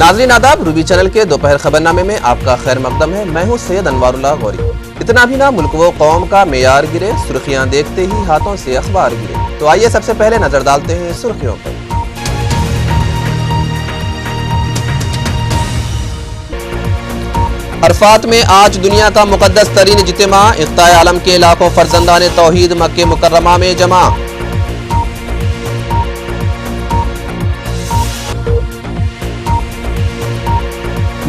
ناظرین آداب، روبی چینل کے دوپہر خبرنامے میں آپ کا خیر مقدم ہے۔ میں ہوں سید انوار اللہ غوری۔ اتنا بھی نہ ملک و قوم کا معیار گرے، سرخیاں دیکھتے ہی ہاتھوں سے اخبار گرے۔ تو آئیے سب سے پہلے نظر ڈالتے ہیں سرخیوں پر۔ عرفات میں آج دنیا کا مقدس ترین اجتماع، اقطاع عالم کے لاکھوں فرزندان توحید مکہ مکرمہ میں جمع۔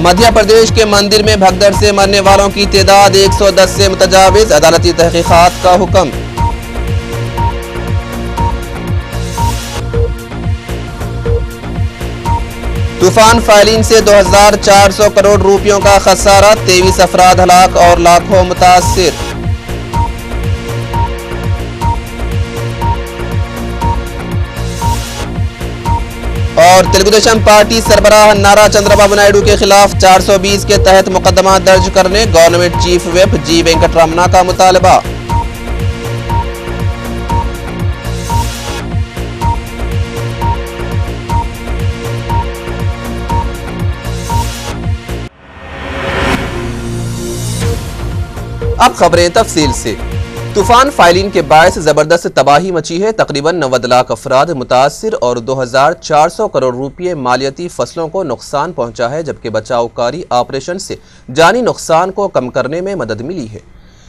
مدھیہ پردیش کے مندر میں بھگدڑ سے مرنے والوں کی تعداد 110 سے متجاوز، عدالتی تحقیقات کا حکم۔ طوفان فائلین سے 2400 کروڑ روپیوں کا خسارہ، 23 افراد ہلاک اور لاکھوں متاثر۔ اور تلگو دیشم پارٹی سربراہ نارا چندرا بابو نائیڈو کے خلاف 420 کے تحت مقدمہ درج کرنے گورنمنٹ چیف وپ جی وینکٹ رمنا کا مطالبہ۔ اب خبریں تفصیل سے۔ طوفان فائلین کے باعث زبردست تباہی مچی ہے۔ تقریباً 90 لاکھ افراد متاثر اور 2400 کروڑ روپے مالیاتی فصلوں کو نقصان پہنچا ہے، جبکہ بچاؤ کاری آپریشن سے جانی نقصان کو کم کرنے میں مدد ملی ہے۔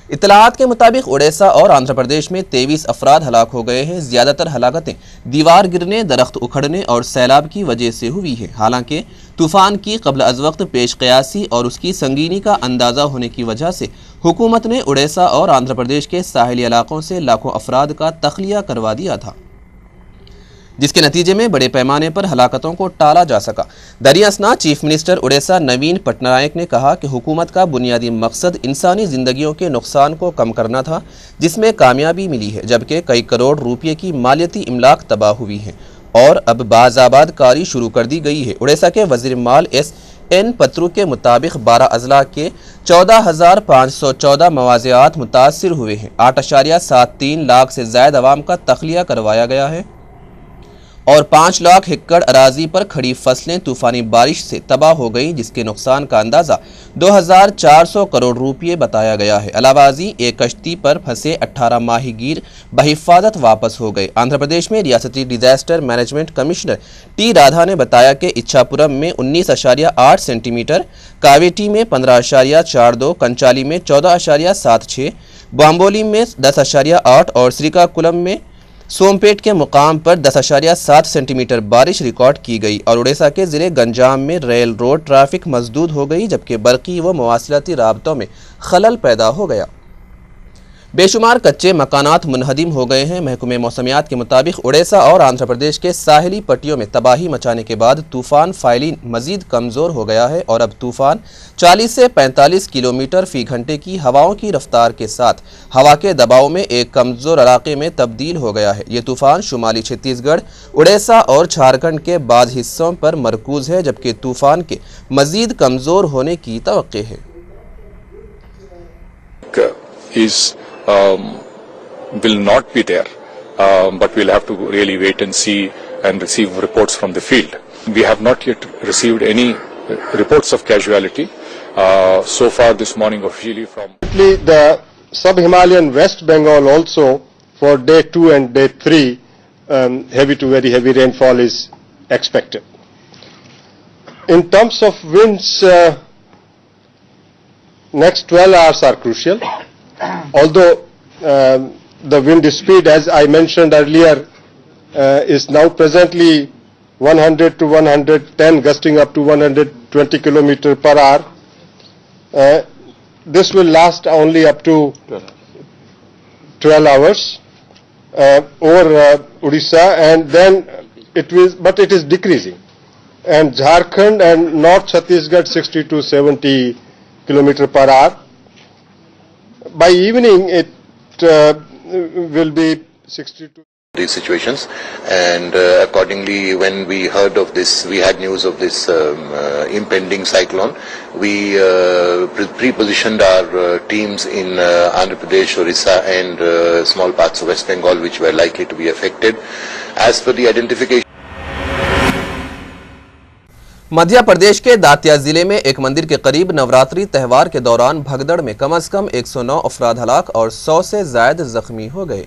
اطلاعات کے مطابق اڑیسہ اور آندھرا پردیش میں 23 افراد ہلاک ہو گئے ہیں۔ زیادہ تر ہلاکتیں دیوار گرنے، درخت اکھڑنے اور سیلاب کی وجہ سے ہوئی ہیں۔ حالانکہ طوفان کی قبل از وقت پیش قیاسی اور اس کی سنگینی کا اندازہ ہونے کی وجہ سے حکومت نے اڑیسہ اور آندھرا پردیش کے ساحلی علاقوں سے لاکھوں افراد کا تخلیہ کروا دیا تھا، جس کے نتیجے میں بڑے پیمانے پر ہلاکتوں کو ٹالا جا سکا۔ دریں اثنا چیف منسٹر اڑیسہ نوین پٹنائک نے کہا کہ حکومت کا بنیادی مقصد انسانی زندگیوں کے نقصان کو کم کرنا تھا، جس میں کامیابی ملی ہے، جبکہ کئی کروڑ روپے کی مالیاتی املاک تباہ ہوئی ہیں اور اب باز آباد کاری شروع کر دی گئی ہے۔ اڑیسہ کے وزیر مال ایس این پترو کے مطابق 12 اضلاع کے 14,514 مواضعات متاثر ہوئے ہیں۔ 8.73 لاکھ سے زائد عوام کا تخلیہ کروایا گیا ہے اور 5 لاکھ ایکڑ اراضی پر کھڑی فصلیں طوفانی بارش سے تباہ ہو گئیں، جس کے نقصان کا اندازہ 2400 کروڑ روپے بتایا گیا ہے۔ علاوہ ازیں ایک کشتی پر پھنسے 18 ماہی گیر بحفاظت واپس ہو گئے۔ آندھرا پردیش میں ریاستی disaster management commissioner T Radha نے بتایا کہ اچھا پورم میں 19.8 سینٹی میٹر، کاویٹی میں 15.42، کنچالی میں 14.76، بامبولی میں 10.8 اور سریکا کولم میں سومپیٹ کے مقام پر 10.7 سینٹی میٹر بارش ریکارڈ کی گئی اور اڑیسہ کے ضلع گنجام میں ریل روڈ ٹریفک مسدود ہو گئی، جبکہ برقی و مواصلاتی رابطوں میں خلل پیدا ہو گیا۔ بے شمار کچے مکانات منہدم ہو گئے ہیں۔ محکمہ موسمیات کے مطابق اڑیسہ اور آندھرا پردیش کے ساحلی پٹیوں میں تباہی مچانے کے بعد طوفان فائلین مزید کمزور ہو گیا ہے اور اب طوفان 40 سے 45 کلومیٹر فی گھنٹے کی ہواؤں کی رفتار کے ساتھ ہوا کے دباؤ میں ایک کمزور علاقے میں تبدیل ہو گیا ہے۔ یہ طوفان شمالی چھتیس گڑھ، اڑیسہ اور جھارکھنڈ کے بعض حصوں پر مرکوز ہے، جبکہ طوفان کے مزید کمزور ہونے کی توقع ہے۔ Will not be there, but we'll have to really wait and see and receive reports from the field. We have not yet received any reports of casualty so far this morning officially from the sub-Himalayan West Bengal also for day 2 and day 3 heavy to very heavy rainfall is expected. In terms of winds, next 12 hours are crucial. Although the wind speed, as I mentioned earlier, is now presently 100 to 110, gusting up to 120 km per hour. This will last only up to 12 hours over Odisha, and then but it is decreasing. And Jharkhand and North Chhattisgarh 60 to 70 km per hour. By evening, it will be 60 to these situations, and accordingly, when we heard of this, we had news of this impending cyclone, we pre-positioned our teams in Andhra Pradesh, Orissa and small parts of West Bengal which were likely to be affected. As per the identification Madhya Pradesh کے داتیا ضلع میں ایک مندر کے قریب نوراتری تہوار کے دوران بھگدڑ میں کم از کم 109 افراد ہلاک اور 100 سے زائد زخمی ہو گئے۔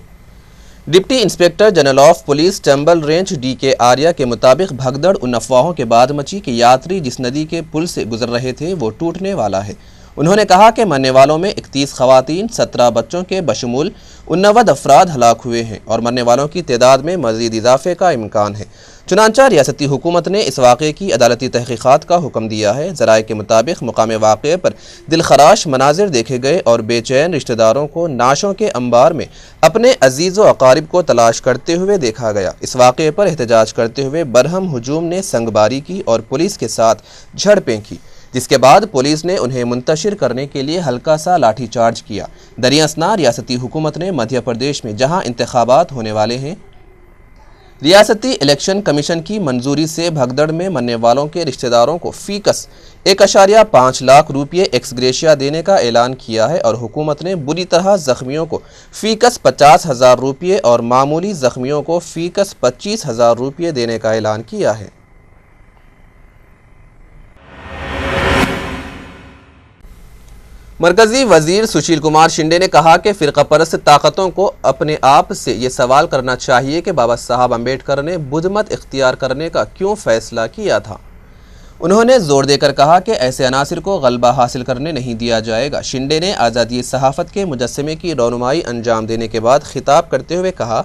Deputy inspector general of police ٹیمبل رینج ڈی کے آریہ کے مطابق بھگدڑ ان افواہوں کے بعد مچی کہ یاتری جس ندی کے پل سے گزر رہے تھے وہ ٹوٹنے والا ہے۔ انہوں نے کہا کہ مرنے والوں میں 31 خواتین، 17 بچوں کے بشمول 89 افراد ہلاک ہوئے ہیں اور مرنے والوں کی تعداد میں مزید اضافے کا امکان ہے۔ چنانچہ ریاستی حکومت نے اس واقعے کی عدالتی تحقیقات کا حکم دیا ہے۔ ذرائع کے مطابق مقام واقعے پر دلخراش مناظر دیکھے گئے اور بے چین رشتہ داروں کو نعشوں کے انبار میں اپنے عزیز و اقارب کو تلاش کرتے ہوئے دیکھا گیا۔ اس واقعے پر احتجاج کرتے ہوئے برہم ہجوم نے سنگ باری کی اور پولیس کے ساتھ جھڑپیں کی، جس کے بعد پولیس نے انہیں منتشر کرنے کے لیے ہلکا سا لاٹھی چارج کیا۔ دریں اثنا ریاستی حکومت نے مدھیہ پردیش میں جہاں انتخابات ہونے والے ہیں، ریاستی الیکشن کمیشن کی منظوری سے بھگدڑ میں مرنے والوں کے رشتہ داروں کو فی کس 1.5 لاکھ روپے ایکس گریشیا دینے کا اعلان کیا ہے اور حکومت نے بری طرح زخمیوں کو فی کس 50,000 روپے اور معمولی زخمیوں کو فی کس 25,000 روپے دینے کا اعلان کیا ہے۔ مرکزی وزیر سشیل کمار شنڈے نے کہا کہ فرقہ پرست طاقتوں کو اپنے آپ سے یہ سوال کرنا چاہیے کہ بابا صاحب امبیڈکر نے بدھ مت اختیار کرنے کا کیوں فیصلہ کیا تھا۔ انہوں نے زور دے کر کہا کہ ایسے عناصر کو غلبہ حاصل کرنے نہیں دیا جائے گا۔ شنڈے نے آزادی صحافت کے مجسمے کی رونمائی انجام دینے کے بعد خطاب کرتے ہوئے کہا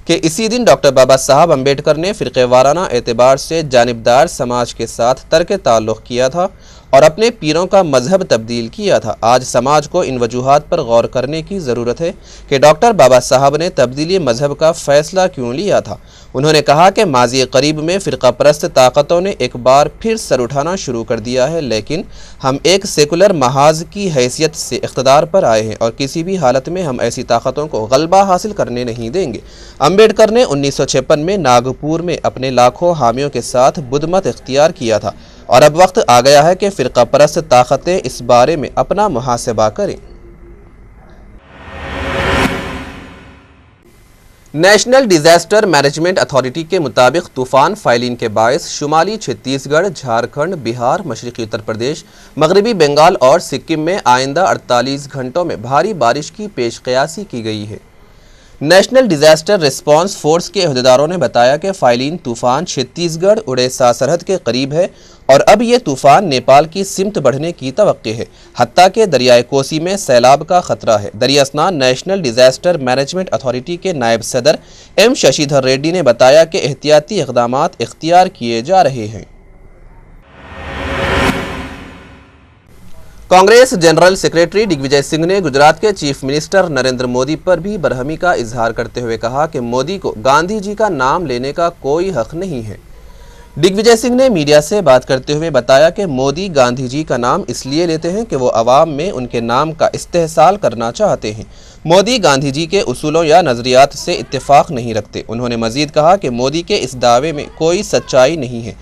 کہ اسی دن ڈاکٹر بابا صاحب امبیڈکر نے فرقہ وارانہ اعتبار سے جانبدار سماج کے ساتھ ترک تعلق کیا تھا اور اپنے پیروں کا مذہب تبدیل کیا تھا۔ آج سماج کو ان وجوہات پر غور کرنے کی ضرورت ہے کہ ڈاکٹر بابا صاحب نے تبدیلی مذہب کا فیصلہ کیوں لیا تھا۔ انہوں نے کہا کہ ماضی قریب میں فرقہ پرست طاقتوں نے ایک بار پھر سر اٹھانا شروع کر دیا ہے، لیکن ہم ایک سیکولر محاذ کی حیثیت سے اقتدار پر آئے ہیں اور کسی بھی حالت میں ہم ایسی طاقتوں کو غلبہ حاصل کرنے نہیں دیں گے۔ امبیڈکر نے 1956 میں ناگپور میں اپنے لاکھوں حامیوں کے ساتھ بدھ مت اختیار کیا تھا اور اب وقت آ گیا ہے کہ فرقہ پرست طاقتیں اس بارے میں اپنا محاسبہ کریں۔ نیشنل ڈیزاسٹر مینجمنٹ اتھارٹی کے مطابق طوفان فائلین کے باعث شمالی چھتیس گڑھ، جھارکھنڈ، بہار، مشرقی اتر پردیش، مغربی بنگال اور سکم میں آئندہ 48 گھنٹوں میں بھاری بارش کی پیش قیاسی کی گئی ہے۔ نیشنل ڈیزاسٹر ریسپانس فورس کے عہدیداروں نے بتایا کہ فائلین طوفان چھتیس گڑھ اڑیسہ سرحد کے قریب ہے اور اب یہ طوفان نیپال کی سمت بڑھنے کی توقع ہے، حتیٰ کہ دریائے کوسی میں سیلاب کا خطرہ ہے۔ دریں اثنا نیشنل ڈیزاسٹر مینجمنٹ اتھارٹی کے نائب صدر ایم ششی دھر ریڈی نے بتایا کہ احتیاطی اقدامات اختیار کیے جا رہے ہیں۔ کانگریس جنرل سیکریٹری دگ وجے سنگھ نے گجرات کے چیف منسٹر نریندر مودی پر بھی برہمی کا اظہار کرتے ہوئے کہا کہ مودی کو گاندھی جی کا نام لینے کا کوئی حق نہیں ہے۔ دگ وجے سنگھ نے میڈیا سے بات کرتے ہوئے بتایا کہ مودی گاندھی جی کا نام اس لیے لیتے ہیں کہ وہ عوام میں ان کے نام کا استحصال کرنا چاہتے ہیں۔ مودی گاندھی جی کے اصولوں یا نظریات سے اتفاق نہیں رکھتے۔ انہوں نے مزید کہا کہ مودی کے اس دعوے میں کوئی سچائی نہیں ہے۔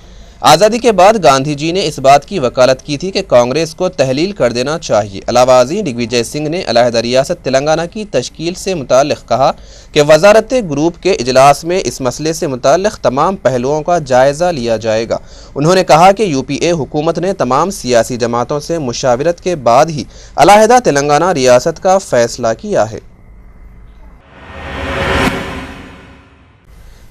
آزادی کے بعد گاندھی جی نے اس بات کی وکالت کی تھی کہ کانگریس کو تحلیل کر دینا چاہیے۔ علاوہ ازیں دگ وجے سنگھ نے علیحدہ ریاست تلنگانہ کی تشکیل سے متعلق کہا کہ وزارت گروپ کے اجلاس میں اس مسئلے سے متعلق تمام پہلوؤں کا جائزہ لیا جائے گا۔ انہوں نے کہا کہ یو پی اے حکومت نے تمام سیاسی جماعتوں سے مشاورت کے بعد ہی علیحدہ تلنگانہ ریاست کا فیصلہ کیا ہے۔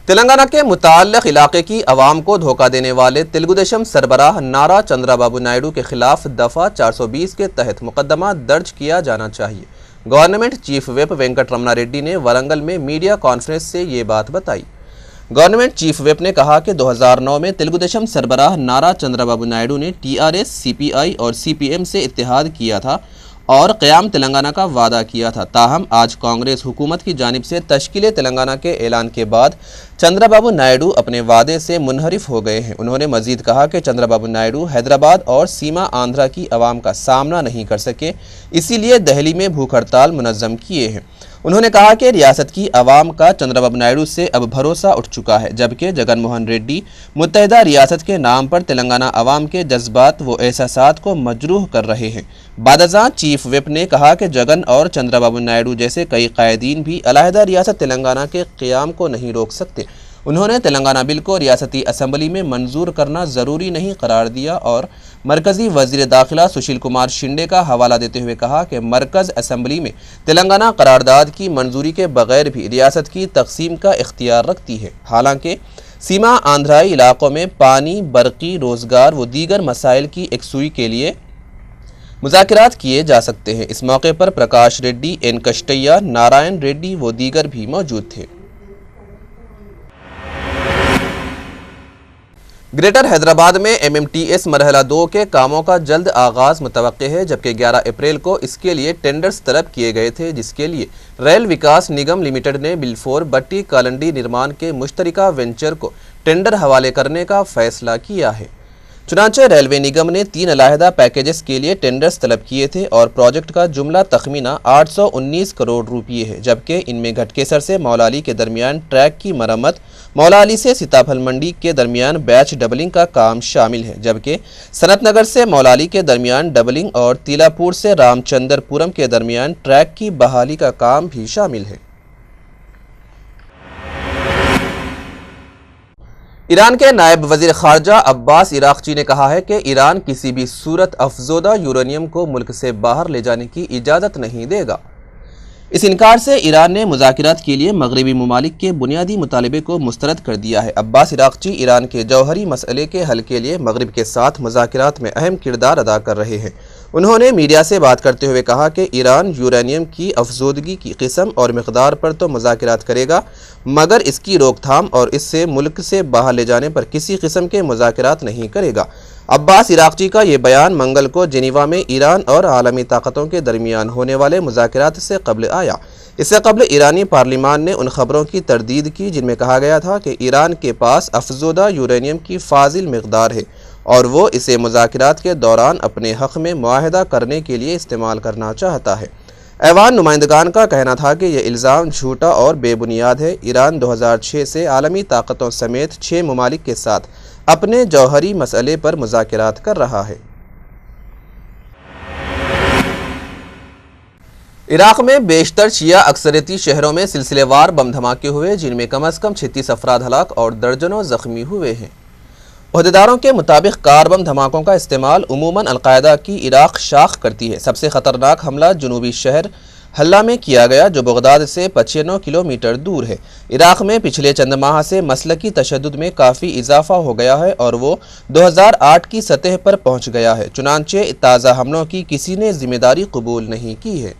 تلنگانہ کے متعلق علاقے کی عوام کو دھوکہ دینے والے تلگو دیشم سربراہ نارا چندرا بابو نائیڈو کے خلاف دفعہ 420 کے تحت مقدمہ درج کیا جانا چاہیے۔ Government chief whip Venkat Ramana Reddy نے ورنگل میں میڈیا کانفرنس سے یہ بات بتائی۔ گورنمنٹ چیف وپ نے کہا کہ 2009 میں تلگو دیشم سربراہ نارا چندرا بابو نائیڈو نے ٹی آر ایس، سی پی آئی اور سی پی ایم سے اتحاد کیا تھا اور قیام تلنگانہ کا وعدہ کیا تھا۔ تاہم آج کانگریس حکومت کی جانب سے تشکیل تلنگانہ کے اعلان کے بعد چندرا بابو نائیڈو اپنے وعدے سے منحرف ہو گئے ہیں۔ انہوں نے مزید کہا کہ چندرا بابو نائیڈو حیدرآباد اور سیما آندھرا کی عوام کا سامنا نہیں کر سکے، اسی لیے دہلی میں بھوک ہڑتال منظم کیے ہیں۔ انہوں نے کہا کہ ریاست کی عوام کا چندرا بابو نائیڈو سے اب بھروسہ اٹھ چکا ہے، جبکہ جگن موہن ریڈی متحدہ ریاست کے نام پر تلنگانہ عوام کے جذبات و احساسات کو مجروح کر رہے ہیں۔ بعد ازاں چیف وپ نے کہا کہ جگن اور چندرا بابو نائیڈو جیسے کئی قائدین بھی علیحدہ ریاست تلنگانہ کے قیام کو نہیں روک سکتے۔ انہوں نے تلنگانہ بل کو ریاستی اسمبلی میں منظور کرنا ضروری نہیں قرار دیا اور مرکزی وزیر داخلہ سشیل کمار شنڈے کا حوالہ دیتے ہوئے کہا کہ مرکز اسمبلی میں تلنگانہ قرارداد کی منظوری کے بغیر بھی ریاست کی تقسیم کا اختیار رکھتی ہے۔ حالانکہ سیما آندھرائی علاقوں میں پانی، برقی، روزگار و دیگر مسائل کی یکسوئی کے لیے مذاکرات کیے جا سکتے ہیں۔ اس موقع پر پرکاش ریڈی، این کشٹیا، نارائن ریڈی و دیگر بھی موجود تھے۔ گریٹر حیدرآباد میں MMTS مرحلہ 2 کے کاموں کا جلد آغاز متوقع ہے، جبکہ 11 اپریل کو اس کے لیے ٹینڈرز طلب کیے گئے تھے، جس کے لیے ریل وکاس نگم لمیٹڈ نے بلفور بٹی کالنڈی نرمان کے مشترکہ وینچر کو ٹینڈر حوالے کرنے کا فیصلہ کیا ہے۔ چنانچہ ریلوے نگم نے 3 علیحدہ پیکیجز کے لیے ٹینڈرز طلب کیے تھے اور پروجیکٹ کا جملہ تخمینہ 819 کروڑ روپے ہے، جبکہ ان میں گھٹکیسر سے مولا علی کے درمیان ٹریک کی مرمت، مولا علی سے سیتاپھل منڈی کے درمیان بیچ ڈبلنگ کا کام شامل ہے، جبکہ سنت نگر سے مولا علی کے درمیان ڈبلنگ اور تیلا پور سے رام چندر پورم کے درمیان ٹریک کی بحالی کا کام بھی شامل ہے۔ ایران کے نائب وزیر خارجہ عباس عراقچی نے کہا ہے کہ ایران کسی بھی صورت افزودہ یورینیم کو ملک سے باہر لے جانے کی اجازت نہیں دے گا۔ اس انکار سے ایران نے مذاکرات کے لیے مغربی ممالک کے بنیادی مطالبے کو مسترد کر دیا ہے۔ عباس عراقچی ایران کے جوہری مسئلے کے حل کے لیے مغرب کے ساتھ مذاکرات میں اہم کردار ادا کر رہے ہیں۔ انہوں نے میڈیا سے بات کرتے ہوئے کہا کہ ایران یورینیم کی افزودگی کی قسم اور مقدار پر تو مذاکرات کرے گا، مگر اس کی روک تھام اور اس سے ملک سے باہر لے جانے پر کسی قسم کے مذاکرات نہیں کرے گا۔ عباس عراقچی کا یہ بیان منگل کو جنیوا میں ایران اور عالمی طاقتوں کے درمیان ہونے والے مذاکرات سے قبل آیا۔ اس سے قبل ایرانی پارلیمان نے ان خبروں کی تردید کی جن میں کہا گیا تھا کہ ایران کے پاس افزودہ یورینیم کی فاضل مقدار ہے اور وہ اسے مذاکرات کے دوران اپنے حق میں معاہدہ کرنے کے لیے استعمال کرنا چاہتا ہے۔ ایوان نمائندگان کا کہنا تھا کہ یہ الزام جھوٹا اور بے بنیاد ہے۔ ایران 2006 سے عالمی طاقتوں سمیت 6 ممالک کے ساتھ اپنے جوہری مسئلے پر مذاکرات کر رہا ہے۔ عراق میں بیشتر شیعہ اکثریتی شہروں میں سلسلے وار بم دھماکے ہوئے، جن میں کم از کم 36 افراد ہلاک اور درجنوں زخمی ہوئے ہیں۔ عہدیداروں کے مطابق کار بم دھماکوں کا استعمال عموماً القاعدہ کی عراق شاخ کرتی ہے۔ سب سے خطرناک حملہ جنوبی شہر حلہ میں کیا گیا، جو بغداد سے 95 کلومیٹر دور ہے۔ عراق میں پچھلے چند ماہ سے مسلکی تشدد میں کافی اضافہ ہو گیا ہے اور وہ 2008 کی سطح پر پہنچ گیا ہے، چنانچہ تازہ حملوں کی کسی نے ذمہ داری قبول نہیں کی ہے۔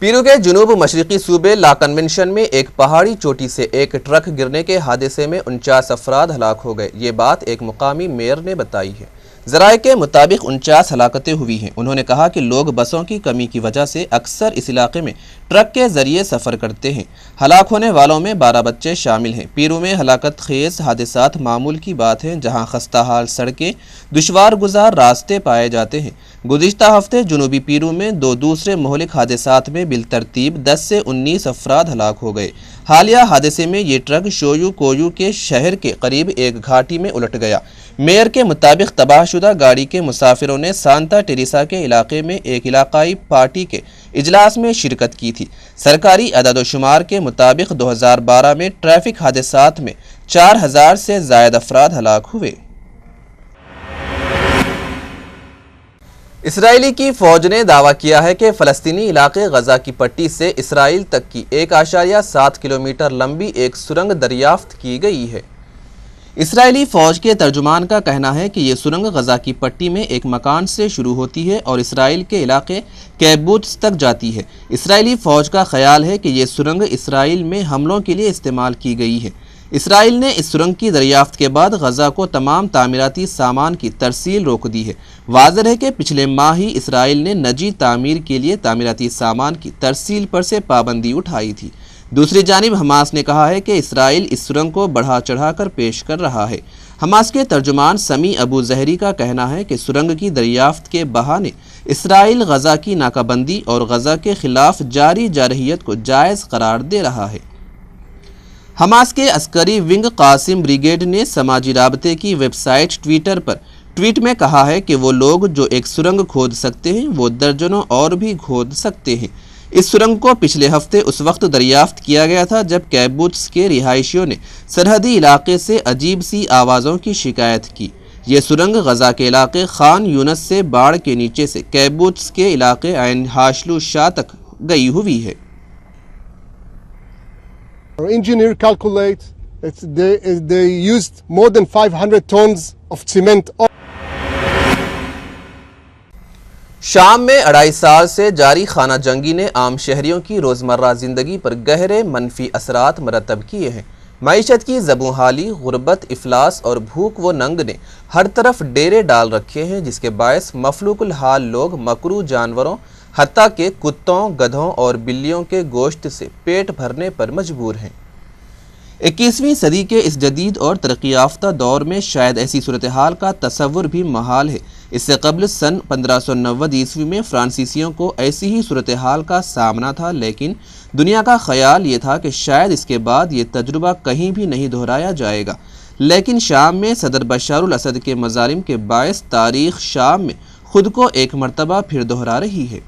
پیرو کے جنوب مشرقی صوبے لا کنونشن میں ایک پہاڑی چوٹی سے ایک ٹرک گرنے کے حادثے میں 49 افراد ہلاک ہو گئے۔ یہ بات ایک مقامی میئر نے بتائی ہے۔ ذرائع کے مطابق 49 ہلاکتیں ہوئی ہیں۔ انہوں نے کہا کہ لوگ بسوں کی کمی کی وجہ سے اکثر اس علاقے میں ٹرک کے ذریعے سفر کرتے ہیں۔ ہلاک ہونے والوں میں 12 بچے شامل ہیں۔ پیرو میں ہلاکت خیز حادثات معمول کی بات ہیں، جہاں خستہ حال سڑکیں، دشوار گزار راستے پائے جاتے ہیں۔ گزشتہ ہفتے جنوبی پیرو میں 2 دوسرے مہلک حادثات میں بالترتیب 10 سے 19 افراد ہلاک ہو گئے۔ حالیہ حادثے میں یہ ٹرک شویو کویو کے شہر کے قریب ایک گھاٹی میں الٹ گیا۔ میئر کے مطابق تباہ شدہ گاڑی کے مسافروں نے سانتا ٹیریسا کے علاقے میں ایک علاقائی پارٹی کے اجلاس میں شرکت کی تھی۔ سرکاری اعداد و شمار کے مطابق 2012 میں ٹریفک حادثات میں 4000 سے زائد افراد ہلاک ہوئے۔ اسرائیلی کی فوج نے دعویٰ کیا ہے کہ فلسطینی علاقے غزہ کی پٹی سے اسرائیل تک کی 1.7 کلومیٹر لمبی ایک سرنگ دریافت کی گئی ہے۔ اسرائیلی فوج کے ترجمان کا کہنا ہے کہ یہ سرنگ غزہ کی پٹی میں ایک مکان سے شروع ہوتی ہے اور اسرائیل کے علاقے کیبوتس تک جاتی ہے۔ اسرائیلی فوج کا خیال ہے کہ یہ سرنگ اسرائیل میں حملوں کے لیے استعمال کی گئی ہے۔ اسرائیل نے اس سرنگ کی دریافت کے بعد غزہ کو تمام تعمیراتی سامان کی ترسیل روک دی ہے۔ واضح ہے کہ پچھلے ماہ ہی اسرائیل نے نجی تعمیر کے لیے تعمیراتی سامان کی ترسیل پر سے پابندی اٹھائی تھی۔ دوسری جانب حماس نے کہا ہے کہ اسرائیل اس سرنگ کو بڑھا چڑھا کر پیش کر رہا ہے۔ حماس کے ترجمان سمیع ابو زہری کا کہنا ہے کہ سرنگ کی دریافت کے بہانے اسرائیل غزہ کی ناکہ بندی اور غزہ کے خلاف جاری جارحیت کو جائز قرار دے رہا ہے۔ حماس کے عسکری ونگ قاسم بریگیڈ نے سماجی رابطے کی ویب سائٹ ٹویٹر پر ٹویٹ میں کہا ہے کہ وہ لوگ جو ایک سرنگ کھود سکتے ہیں وہ درجنوں اور بھی کھود سکتے ہیں۔ اس سرنگ کو پچھلے ہفتے اس وقت دریافت کیا گیا تھا جب کیبوتس کے رہائشیوں نے سرحدی علاقے سے عجیب سی آوازوں کی شکایت کی۔ یہ سرنگ غزہ کے علاقے خان یونس سے باڑ کے نیچے سے کیبوتس کے علاقے عین ہاشلو شاہ تک گئی ہوئی ہے۔ Our engineer calculates they used more than 500 tons of cement. شام میں 2.5 سال سے جاری خانہ جنگی نے عام شہریوں کی روزمرہ زندگی پر گہرے منفی اثرات مرتب کیے ہیں۔ معیشت کی زبوں حالی، غربت، افلاس اور بھوک و ننگ نے ہر طرف ڈیرے ڈال رکھے ہیں، جس کے باعث مفلوق الحال لوگ مکروہ جانوروں حتیٰ کہ کتوں، گدھوں اور بلیوں کے گوشت سے پیٹ بھرنے پر مجبور ہیں۔ 21ویں صدی کے اس جدید اور ترقی یافتہ دور میں شاید ایسی صورتحال کا تصور بھی محال ہے۔ اس سے قبل سن 1590 میں فرانسیسیوں کو ایسی ہی صورتحال کا سامنا تھا، لیکن دنیا کا خیال یہ تھا کہ شاید اس کے بعد یہ تجربہ کہیں بھی نہیں دہرایا جائے گا، لیکن شام میں صدر بشار الاسد کے مظالم کے باعث تاریخ شام میں خود کو ایک مرتبہ پھر دہرا رہی ہے۔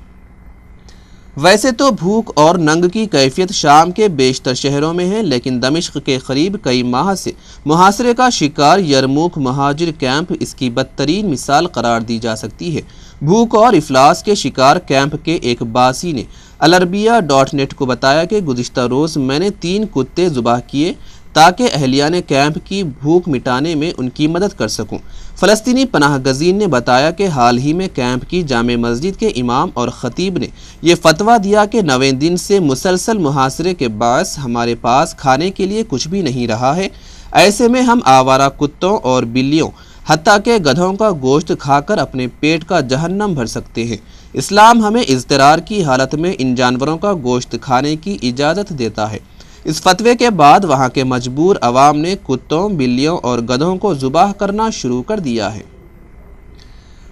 ویسے تو بھوک اور ننگ کی کیفیت شام کے بیشتر شہروں میں ہے، لیکن دمشق کے قریب کئی ماہ سے محاصرے کا شکار یرموک مہاجر کیمپ اس کی بدترین مثال قرار دی جا سکتی ہے۔ بھوک اور افلاس کے شکار کیمپ کے ایک باسی نے العربیہ.net کو بتایا کہ گزشتہ روز میں نے 3 کتے ذبح کیے تاکہ اہلیان کیمپ کی بھوک مٹانے میں ان کی مدد کر سکوں۔ فلسطینی پناہ گزین نے بتایا کہ حال ہی میں کیمپ کی جامع مسجد کے امام اور خطیب نے یہ فتویٰ دیا کہ 9ویں دن سے مسلسل محاصرے کے باعث ہمارے پاس کھانے کے لیے کچھ بھی نہیں رہا ہے، ایسے میں ہم آوارہ کتوں اور بلیوں حتیٰ کہ گدھوں کا گوشت کھا کر اپنے پیٹ کا جہنم بھر سکتے ہیں۔ اسلام ہمیں اضطرار کی حالت میں ان جانوروں کا گوشت کھانے کی اجازت دیتا ہے۔ اس فتوے کے بعد وہاں کے مجبور عوام نے کتوں، بلیوں اور گدھوں کو ذبح کرنا شروع کر دیا ہے۔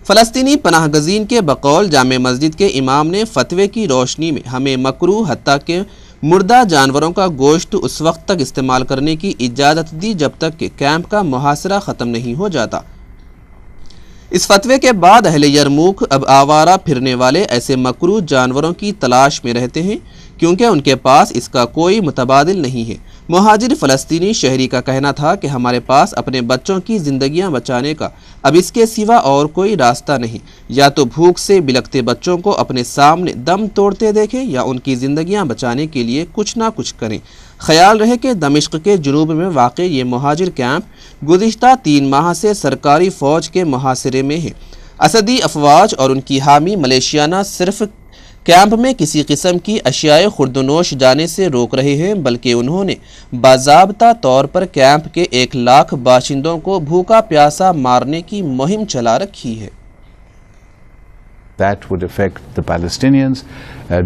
فلسطینی پناہ گزین کے بقول جامع مسجد کے امام نے فتوے کی روشنی میں ہمیں مکروہ حتیٰ کہ مردہ جانوروں کا گوشت اس وقت تک استعمال کرنے کی اجازت دی جب تک کہ کیمپ کا محاصرہ ختم نہیں ہو جاتا۔ اس فتوے کے بعد اہل یرموک اب آوارہ پھرنے والے ایسے مکروہ جانوروں کی تلاش میں رہتے ہیں کیونکہ ان کے پاس اس کا کوئی متبادل نہیں ہے۔ مہاجر فلسطینی شہری کا کہنا تھا کہ ہمارے پاس اپنے بچوں کی زندگیاں بچانے کا اب اس کے سوا اور کوئی راستہ نہیں، یا تو بھوک سے بلکتے بچوں کو اپنے سامنے دم توڑتے دیکھیں یا ان کی زندگیاں بچانے کے لیے کچھ نہ کچھ کریں۔ خیال رہے کہ دمشق کے جنوب میں واقع یہ مہاجر کیمپ گزشتہ 3 ماہ سے سرکاری فوج کے محاصرے میں ہے۔ اسدی افواج اور ان کی حامی ملیشیا نہ صرف کیمپ میں کسی قسم کی اشیاء خوردنوش جانے سے روک رہے ہیں، بلکہ انہوں نے باضابطہ طور پر کیمپ کے 1 لاکھ باشندوں کو بھوکا پیاسا مارنے کی مہم چلا رکھی ہے۔ That would affect the Palestinians,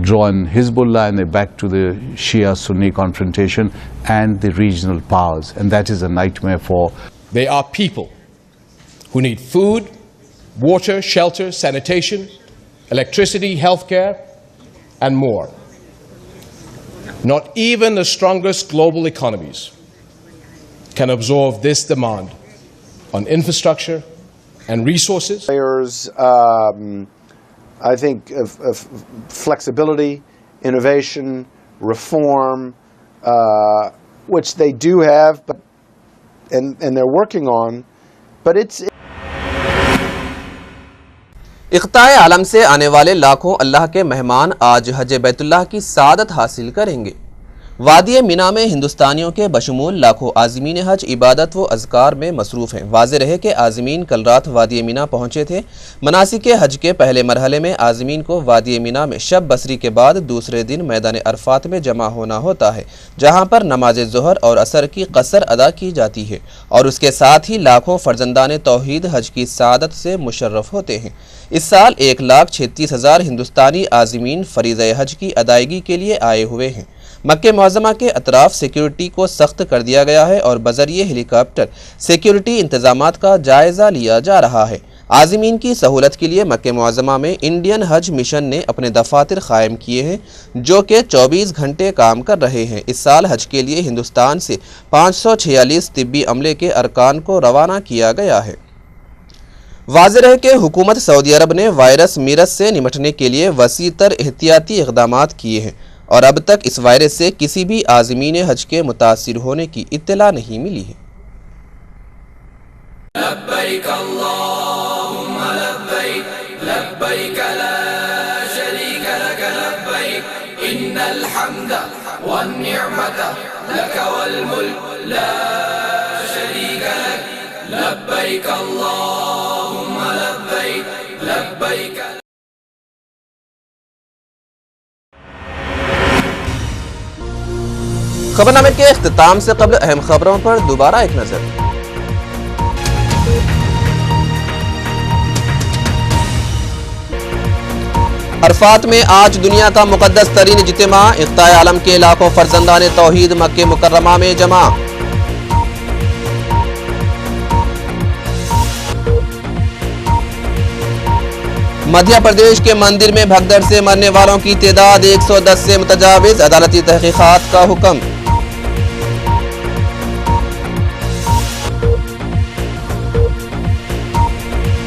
draw in Hezbollah and back to the Shia-Sunni confrontation and the regional powers, and that is a nightmare for. They are people who need food, water, shelter, sanitation, electricity, healthcare, and more. Not even the strongest global economies can absorb this demand on infrastructure and resources. I think of flexibility, innovation, reform, which they do have, and they're working on, but it's. اقطاع عالم سے آنے والے لاکھوں اللہ کے مہمان آج حج بیت اللہ کی سعادت حاصل کریں گے۔ وادی مینا میں ہندوستانیوں کے بشمول لاکھوں عازمین حج عبادت و اذکار میں مصروف ہیں۔ واضح رہے کہ عازمین کل رات وادی مینا پہنچے تھے۔ مناسک حج کے پہلے مرحلے میں عازمین کو وادی مینا میں شب بصری کے بعد دوسرے دن میدان عرفات میں جمع ہونا ہوتا ہے، جہاں پر نماز ظہر اور عصر کی قصر ادا کی جاتی ہے، اور اس کے ساتھ ہی لاکھوں فرزندان توحید حج کی سعادت سے مشرف ہوتے ہیں۔ اس سال 1,36,000 ہندوستانی عازمین فریضہ حج کی ادائیگی کے لیے آئے ہوئے ہیں۔ مکہ معظمہ کے اطراف سیکیورٹی کو سخت کر دیا گیا ہے اور بذریعہ ہیلی کاپٹر سیکیورٹی انتظامات کا جائزہ لیا جا رہا ہے۔ عازمین کی سہولت کے لیے مکہ معظمہ میں انڈین حج مشن نے اپنے دفاتر قائم کیے ہیں جو کہ 24 گھنٹے کام کر رہے ہیں۔ اس سال حج کے لیے ہندوستان سے 546 طبی عملے کے ارکان کو روانہ کیا گیا ہے۔ واضح رہے کہ حکومت سعودی عرب نے وائرس میرس سے نمٹنے کے لیے وسیع تر احتیاطی اقدامات کیے ہیں اور اب تک اس وائرس سے کسی بھی عازمین حج کے متاثر ہونے کی اطلاع نہیں ملی ہے۔ لبیک اللہم لبیک لبیک لا شریک لک لبیک ان الحمد والنعمت لک والملک لا شریک لک لبیک اللہم لبیک لبیک۔ خبرنامے کے اختتام سے قبل اہم خبروں پر دوبارہ ایک نظر۔ عرفات میں آج دنیا کا مقدس ترین اجتماع، اقطاع عالم کے لاکھوں فرزندان توحید مکہ مکرمہ میں جمع۔ مدھیہ پردیش کے مندر میں بھگدڑ سے مرنے والوں کی تعداد 110 سے متجاوز، عدالتی تحقیقات کا حکم۔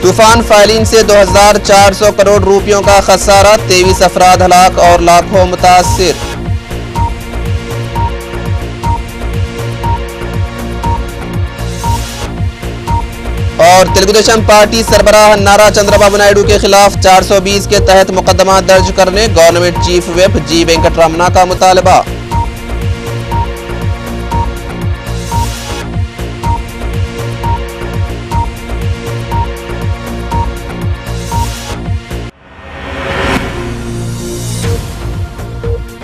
طوفان فائلین سے 2400 کروڑ روپیوں کا خسارہ، 23 افراد ہلاک اور لاکھوں متاثر۔ اور تلگو دیشم پارٹی سربراہ نارا چندرا بابو نائیڈو کے خلاف 420 کے تحت مقدمہ درج کرنے گورنمنٹ چیف وپ جی وینکٹ رامنا کا مطالبہ۔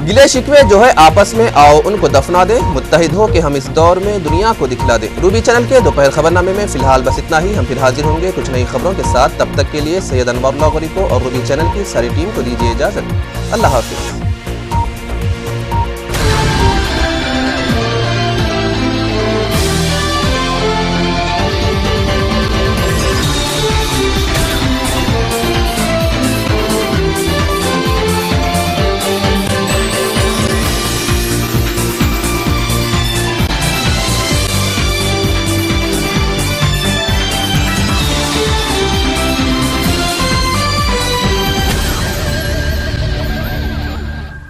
گلے شکوے جو ہے آپس میں، آؤ ان کو دفنا دیں، متحد ہو کہ ہم اس دور میں دنیا کو دکھلا دیں۔ روبی چینل کے دوپہر خبرنامے میں فی الحال بس اتنا ہی۔ ہم پھر حاضر ہوں گے کچھ نئی خبروں کے ساتھ، تب تک کے لیے سید انوار اللہ غوری کو اور روبی چینل کی ساری ٹیم کو دیجیے اجازت۔ اللہ حافظ۔